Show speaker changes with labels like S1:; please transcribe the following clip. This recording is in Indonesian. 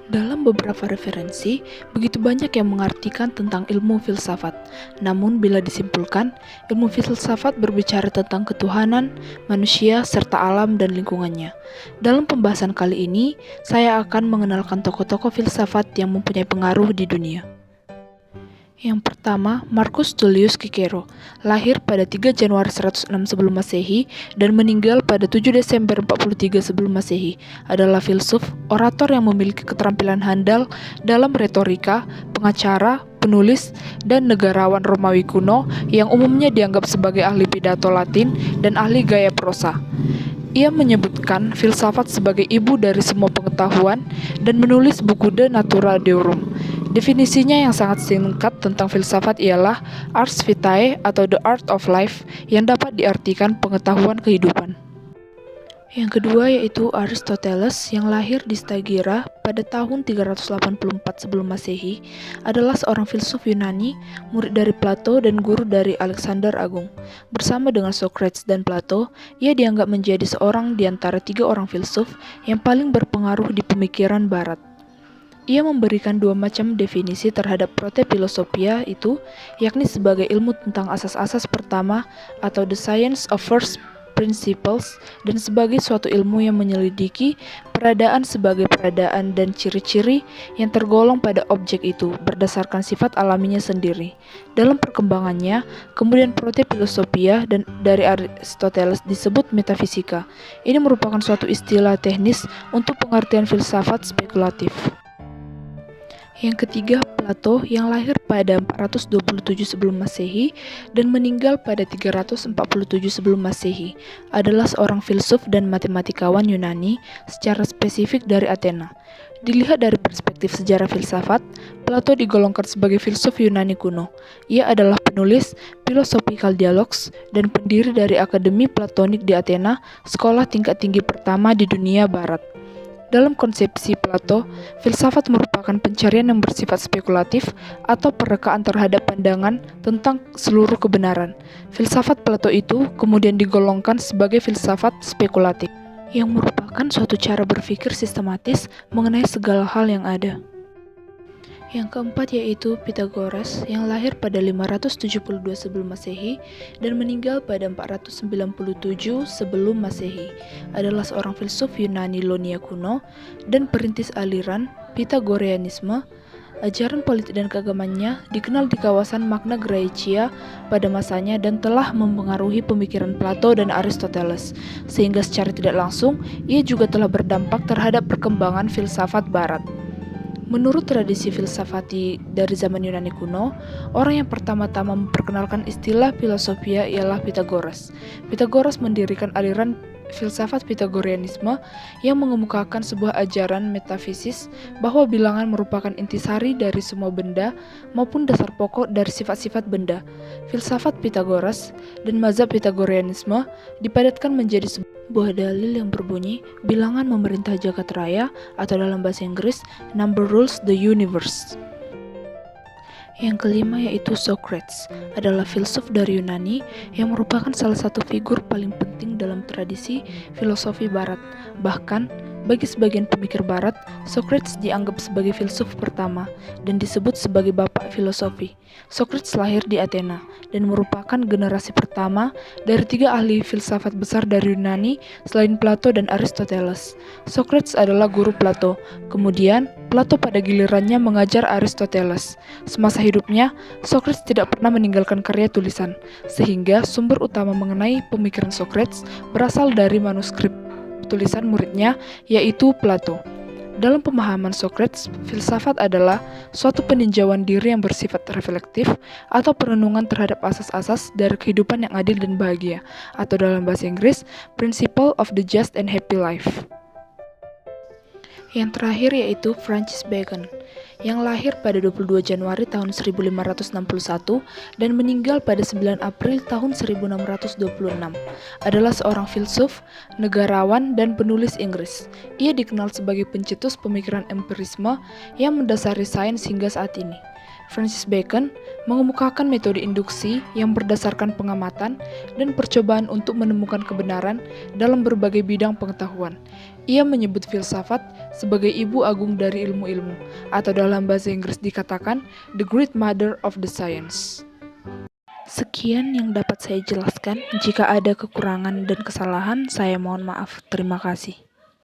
S1: Dalam beberapa referensi, begitu banyak yang mengartikan tentang ilmu filsafat. Namun, bila disimpulkan, ilmu filsafat berbicara tentang ketuhanan, manusia, serta alam dan lingkungannya. Dalam pembahasan kali ini, saya akan mengenalkan tokoh-tokoh filsafat yang mempunyai pengaruh di dunia. Yang pertama, Marcus Tullius Cicero, lahir pada 3 Januari 106 sebelum Masehi dan meninggal pada 7 Desember 43 sebelum Masehi, adalah filsuf, orator yang memiliki keterampilan handal dalam retorika, pengacara, penulis, dan negarawan Romawi kuno yang umumnya dianggap sebagai ahli pidato Latin dan ahli gaya prosa. Ia menyebutkan filsafat sebagai ibu dari semua pengetahuan dan menulis buku De Natura Deorum. Definisinya yang sangat singkat tentang filsafat ialah Ars Vitae atau The Art of Life yang dapat diartikan pengetahuan kehidupan. Yang kedua yaitu Aristoteles yang lahir di Stagira pada tahun 384 sebelum Masehi, adalah seorang filsuf Yunani, murid dari Plato dan guru dari Alexander Agung. Bersama dengan Socrates dan Plato, ia dianggap menjadi seorang di antara 3 orang filsuf yang paling berpengaruh di pemikiran Barat. Ia memberikan 2 macam definisi terhadap proto-filosofia itu, yakni sebagai ilmu tentang asas-asas pertama atau the science of first principles, dan sebagai suatu ilmu yang menyelidiki peradaan sebagai peradaan dan ciri-ciri yang tergolong pada objek itu berdasarkan sifat alaminya sendiri. Dalam perkembangannya, kemudian proto-filosofia dan dari Aristoteles disebut metafisika. Ini merupakan suatu istilah teknis untuk pengertian filsafat spekulatif. Yang ketiga, Plato yang lahir pada 427 sebelum Masehi dan meninggal pada 347 sebelum Masehi, adalah seorang filsuf dan matematikawan Yunani, secara spesifik dari Athena. Dilihat dari perspektif sejarah filsafat, Plato digolongkan sebagai filsuf Yunani kuno. Ia adalah penulis Philosophical Dialogues dan pendiri dari Akademi Platonik di Athena, sekolah tingkat tinggi pertama di dunia barat. Dalam konsepsi Plato, filsafat merupakan pencarian yang bersifat spekulatif atau perekaan terhadap pandangan tentang seluruh kebenaran. Filsafat Plato itu kemudian digolongkan sebagai filsafat spekulatif, yang merupakan suatu cara berpikir sistematis mengenai segala hal yang ada. Yang keempat yaitu Pythagoras yang lahir pada 572 sebelum Masehi dan meninggal pada 497 sebelum Masehi, adalah seorang filsuf Yunani Ionia kuno dan perintis aliran Pythagoreanisme. Ajaran politik dan keagamannya dikenal di kawasan Magna Graecia pada masanya dan telah mempengaruhi pemikiran Plato dan Aristoteles, sehingga secara tidak langsung ia juga telah berdampak terhadap perkembangan filsafat barat. Menurut tradisi filsafati dari zaman Yunani kuno, orang yang pertama-tama memperkenalkan istilah filosofia ialah Pythagoras. Pythagoras mendirikan aliran filsafat Pythagoreanisme yang mengemukakan sebuah ajaran metafisis bahwa bilangan merupakan intisari dari semua benda maupun dasar pokok dari sifat-sifat benda. Filsafat Pythagoras dan mazhab Pythagoreanisme dipadatkan menjadi sebuah dalil yang berbunyi bilangan memerintah jagat raya, atau dalam bahasa Inggris, number rules the universe. Yang kelima yaitu Socrates, adalah filsuf dari Yunani yang merupakan salah satu figur paling penting dalam tradisi filosofi barat. Bahkan, bagi sebagian pemikir barat, Socrates dianggap sebagai filsuf pertama dan disebut sebagai bapak filosofi. Socrates lahir di Athena dan merupakan generasi pertama dari 3 ahli filsafat besar dari Yunani selain Plato dan Aristoteles. Socrates adalah guru Plato. Kemudian, Plato pada gilirannya mengajar Aristoteles. Semasa hidupnya, Socrates tidak pernah meninggalkan karya tulisan, sehingga sumber utama mengenai pemikiran Socrates berasal dari manuskrip tulisan muridnya, yaitu Plato. Dalam pemahaman Socrates, filsafat adalah suatu peninjauan diri yang bersifat reflektif atau perenungan terhadap asas-asas dari kehidupan yang adil dan bahagia, atau dalam bahasa Inggris, Principle of the Just and Happy Life. Yang terakhir yaitu Francis Bacon, yang lahir pada 22 Januari tahun 1561 dan meninggal pada 9 April tahun 1626, adalah seorang filsuf, negarawan, dan penulis Inggris. Ia dikenal sebagai pencetus pemikiran empirisme yang mendasari sains hingga saat ini. Francis Bacon mengemukakan metode induksi yang berdasarkan pengamatan dan percobaan untuk menemukan kebenaran dalam berbagai bidang pengetahuan. Ia menyebut filsafat sebagai ibu agung dari ilmu-ilmu, atau dalam bahasa Inggris dikatakan the great mother of the science. Sekian yang dapat saya jelaskan. Jika ada kekurangan dan kesalahan, saya mohon maaf. Terima kasih.